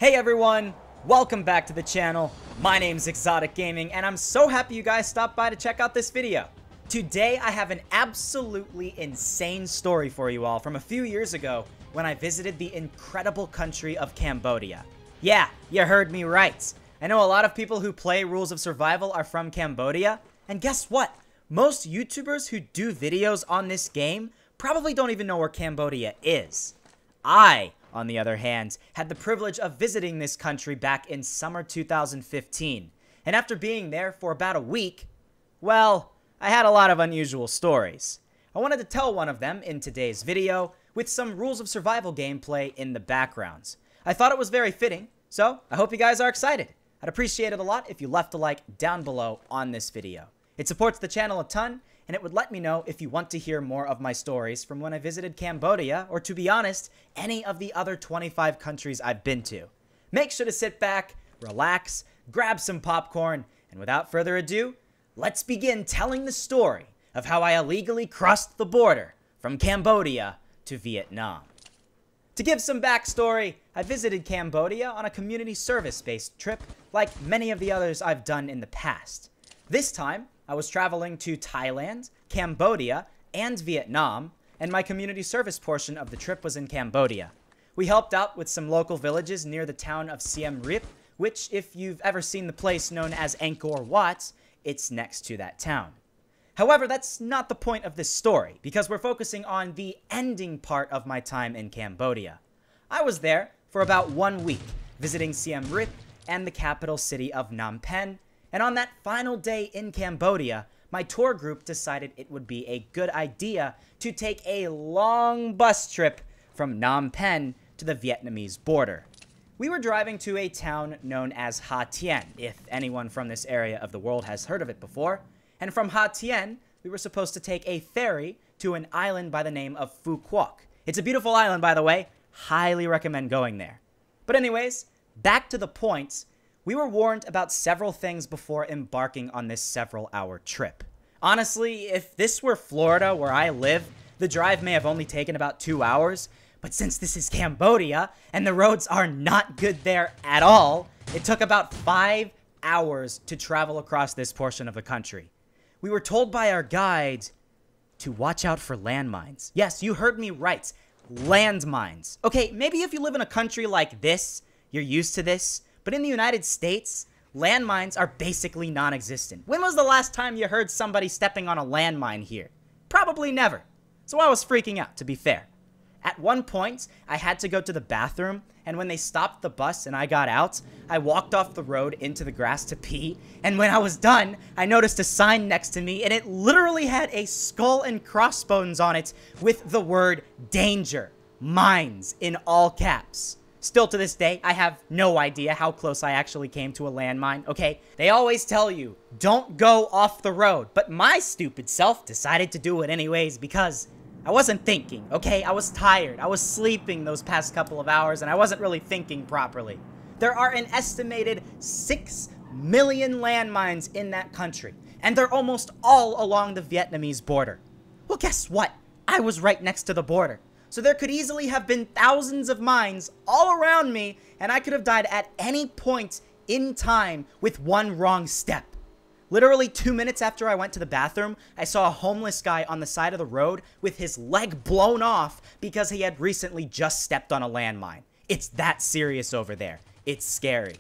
Hey everyone, welcome back to the channel. My name's Exotic Gaming and I'm so happy you guys stopped by to check out this video. Today I have an absolutely insane story for you all from a few years ago when I visited the incredible country of Cambodia. Yeah, you heard me right. I know a lot of people who play Rules of Survival are from Cambodia, and guess what? Most YouTubers who do videos on this game probably don't even know where Cambodia is. I, on the other hand, had the privilege of visiting this country back in summer 2015, and after being there for about a week, well, I had a lot of unusual stories. I wanted to tell one of them in today's video, with some Rules of Survival gameplay in the background. I thought it was very fitting, so I hope you guys are excited. I'd appreciate it a lot if you left a like down below on this video. It supports the channel a ton, and it would let me know if you want to hear more of my stories from when I visited Cambodia, or to be honest, any of the other 25 countries I've been to. Make sure to sit back, relax, grab some popcorn, and without further ado, let's begin telling the story of how I illegally crossed the border from Cambodia to Vietnam. To give some backstory, I visited Cambodia on a community service-based trip like many of the others I've done in the past. This time, I was traveling to Thailand, Cambodia, and Vietnam, and my community service portion of the trip was in Cambodia. We helped out with some local villages near the town of Siem Reap, which, if you've ever seen the place known as Angkor Wat, it's next to that town. However, that's not the point of this story, because we're focusing on the ending part of my time in Cambodia. I was there for about 1 week, visiting Siem Reap and the capital city of Phnom Penh, and on that final day in Cambodia, my tour group decided it would be a good idea to take a long bus trip from Phnom Penh to the Vietnamese border. We were driving to a town known as Ha Tien, if anyone from this area of the world has heard of it before, and from Ha Tien, we were supposed to take a ferry to an island by the name of Phu Quoc. It's a beautiful island, by the way. Highly recommend going there. But anyways, back to the point. We were warned about several things before embarking on this several-hour trip. Honestly, if this were Florida, where I live, the drive may have only taken about 2 hours, but since this is Cambodia, and the roads are not good there at all, it took about 5 hours to travel across this portion of the country. We were told by our guide to watch out for landmines. Yes, you heard me right. Landmines. Okay, maybe if you live in a country like this, you're used to this, but in the United States, landmines are basically non-existent. When was the last time you heard somebody stepping on a landmine here? Probably never. So I was freaking out, to be fair. At one point, I had to go to the bathroom, and when they stopped the bus and I got out, I walked off the road into the grass to pee, and when I was done, I noticed a sign next to me, and it literally had a skull and crossbones on it with the word danger, mines, in all caps. Still to this day, I have no idea how close I actually came to a landmine, okay? They always tell you, don't go off the road, but my stupid self decided to do it anyways because I wasn't thinking, okay? I was tired. I was sleeping those past couple of hours, and I wasn't really thinking properly. There are an estimated 6 million landmines in that country, and they're almost all along the Vietnamese border. Well, guess what? I was right next to the border. So there could easily have been thousands of mines all around me, and I could have died at any point in time with one wrong step. Literally 2 minutes after I went to the bathroom, I saw a homeless guy on the side of the road with his leg blown off because he had recently just stepped on a landmine. It's that serious over there. It's scary.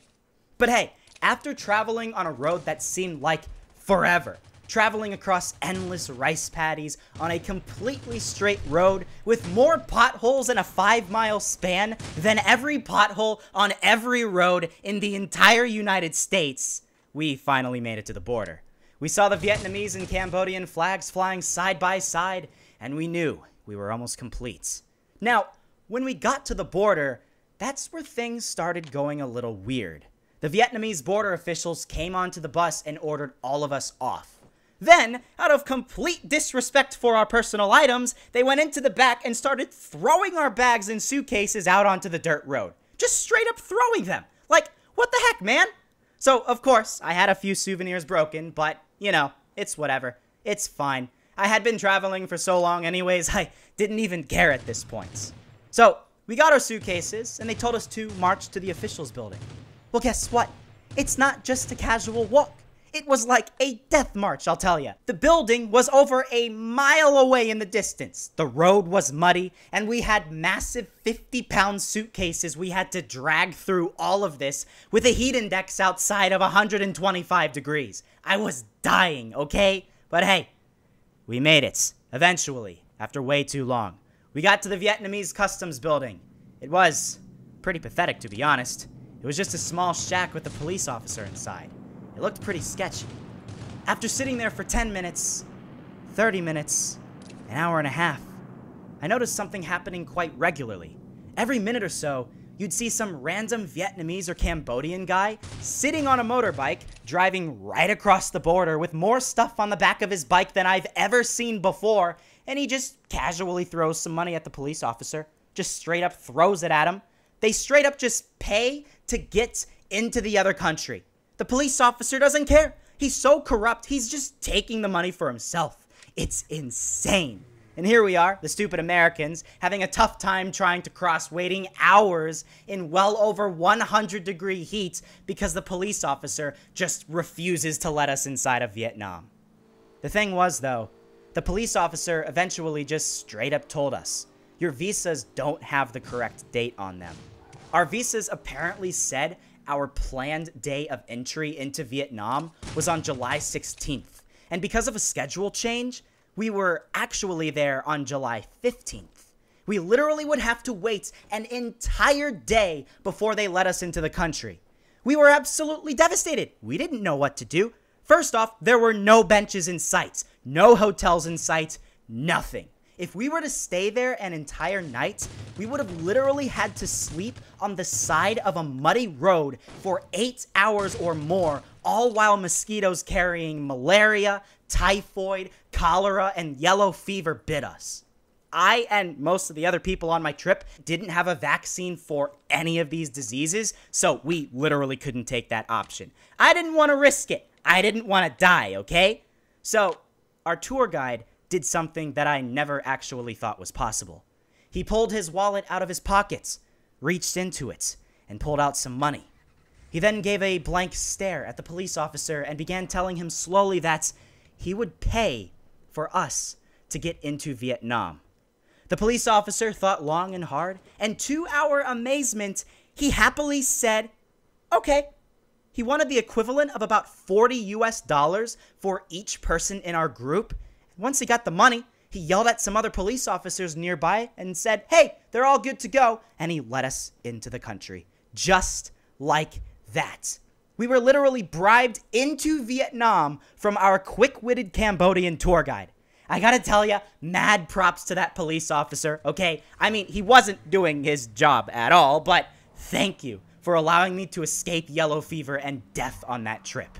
But hey, after traveling on a road that seemed like forever, traveling across endless rice paddies on a completely straight road with more potholes in a 5-mile span than every pothole on every road in the entire United States, we finally made it to the border. We saw the Vietnamese and Cambodian flags flying side by side, and we knew we were almost complete. Now, when we got to the border, that's where things started going a little weird. The Vietnamese border officials came onto the bus and ordered all of us off. Then, out of complete disrespect for our personal items, they went into the back and started throwing our bags and suitcases out onto the dirt road. Just straight up throwing them. Like, what the heck, man? So, of course, I had a few souvenirs broken, but, you know, it's whatever. It's fine. I had been traveling for so long anyways, I didn't even care at this point. So, We got our suitcases, and they told us to march to the officials' building. Well, guess what? It's not just a casual walk. It was like a death march, I'll tell you. The building was over a mile away in the distance. The road was muddy, and we had massive 50-pound suitcases we had to drag through all of this with a heat index outside of 125 degrees. I was dying, okay? But hey, we made it. Eventually, after way too long. We got to the Vietnamese customs building. It was pretty pathetic, to be honest. It was just a small shack with a police officer inside. It looked pretty sketchy. After sitting there for 10 minutes, 30 minutes, an hour and a half, I noticed something happening quite regularly. Every minute or so, you'd see some random Vietnamese or Cambodian guy sitting on a motorbike, driving right across the border with more stuff on the back of his bike than I've ever seen before, and he just casually throws some money at the police officer, just straight up throws it at him. They straight up just pay to get into the other country. The police officer doesn't care. He's so corrupt, he's just taking the money for himself. It's insane. And here we are, the stupid Americans, having a tough time trying to cross, waiting hours in well over 100-degree heat because the police officer just refuses to let us inside of Vietnam. The thing was, though, the police officer eventually just straight up told us, your visas don't have the correct date on them. Our visas apparently said our planned day of entry into Vietnam was on July 16th. And because of a schedule change, we were actually there on July 15th. We literally would have to wait an entire day before they let us into the country. We were absolutely devastated. We didn't know what to do. First off, there were no benches in sight, no hotels in sight, nothing. If we were to stay there an entire night, we would have literally had to sleep on the side of a muddy road for 8 hours or more, all while mosquitoes carrying malaria, typhoid, cholera, and yellow fever bit us. I and most of the other people on my trip didn't have a vaccine for any of these diseases, so we literally couldn't take that option. I didn't want to risk it. I didn't want to die, okay? So our tour guide did something that I never actually thought was possible. He pulled his wallet out of his pockets, reached into it, and pulled out some money. He then gave a blank stare at the police officer and began telling him slowly that he would pay for us to get into Vietnam. The police officer thought long and hard, and to our amazement, he happily said, okay. He wanted the equivalent of about $40 for each person in our group. Once he got the money, he yelled at some other police officers nearby and said, hey, they're all good to go, and he let us into the country. Just like that. We were literally bribed into Vietnam from our quick-witted Cambodian tour guide. I gotta tell ya, mad props to that police officer, okay? I mean, he wasn't doing his job at all, but thank you for allowing me to escape yellow fever and death on that trip.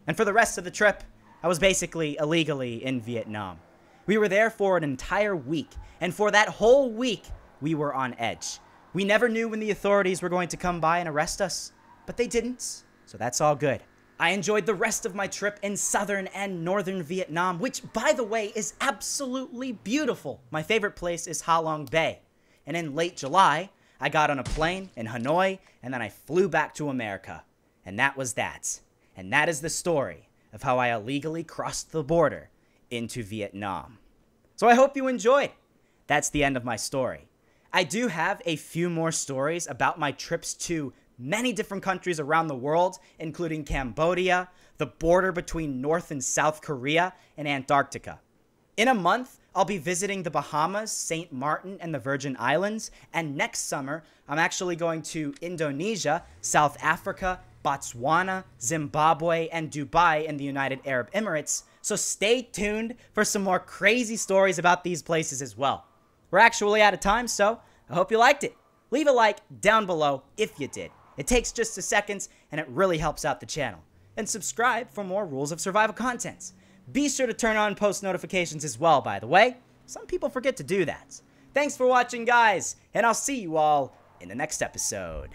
And for the rest of the trip, I was basically illegally in Vietnam. We were there for an entire week, and for that whole week, we were on edge. We never knew when the authorities were going to come by and arrest us, but they didn't, so that's all good. I enjoyed the rest of my trip in southern and northern Vietnam, which, by the way, is absolutely beautiful. My favorite place is Ha Long Bay. And in late July, I got on a plane in Hanoi, and then I flew back to America. And that was that. And that is the story of how I illegally crossed the border into Vietnam. So I hope you enjoyed. That's the end of my story. I do have a few more stories about my trips to many different countries around the world, including Cambodia, the border between North and South Korea, and Antarctica. In a month, I'll be visiting the Bahamas, St. Martin, and the Virgin Islands, and next summer, I'm actually going to Indonesia, South Africa, Botswana, Zimbabwe, and Dubai in the United Arab Emirates, so stay tuned for some more crazy stories about these places as well. We're actually out of time, so I hope you liked it. Leave a like down below if you did. It takes just a second, and it really helps out the channel. And subscribe for more Rules of Survival content. Be sure to turn on post notifications as well, by the way. Some people forget to do that. Thanks for watching, guys, and I'll see you all in the next episode.